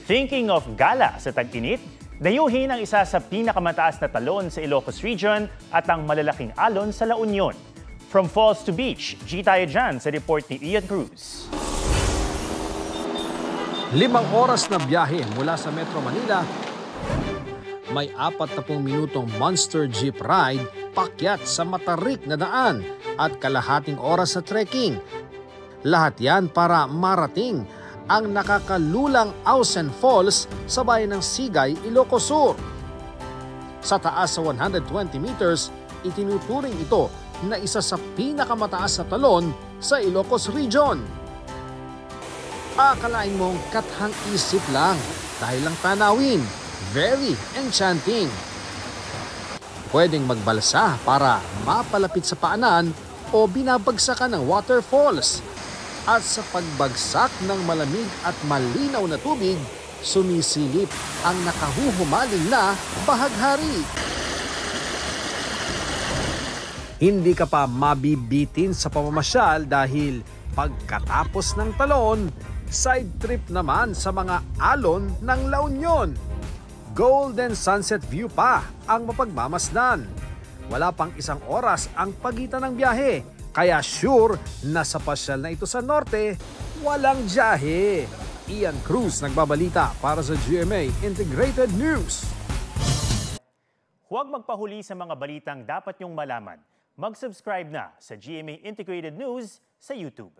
Thinking of gala sa tag-init? Dayuhin ang isa sa pinakamataas na talon sa Ilocos Region at ang malalaking alon sa La Union. From falls to beach, tayo dyan sa report ni Ian Cruz. 5 oras na biyahe mula sa Metro Manila, may 40 minutong monster jeep ride pakyat sa matarik na daan at kalahating oras sa trekking. Lahat yan para marating ang nakakalulang Ausen Falls sa bayan ng Sigay, Ilocos Sur. Sa taas sa 120 meters, itinuturing ito na isa sa pinakamataas na talon sa Ilocos Region. Akalain mong kathang isip lang dahil lang tanawin, very enchanting. Pwedeng magbalsa para mapalapit sa paanan o binabagsakan ng waterfalls. At sa pagbagsak ng malamig at malinaw na tubig, sumisilip ang nakahuhumaling na bahaghari. Hindi ka pa mabibitin sa pamamasyal dahil pagkatapos ng talon, side trip naman sa mga alon ng La Union. Golden sunset view pa ang mapagmamasdan. Wala pang 1 oras ang pagitan ng biyahe. Kaya sure na sa pasyal na ito sa norte, walang jahe. Ian Cruz nagbabalita para sa GMA Integrated News. Huwag magpahuli sa mga balitang dapat niyong malaman. Mag-subscribe na sa GMA Integrated News sa YouTube.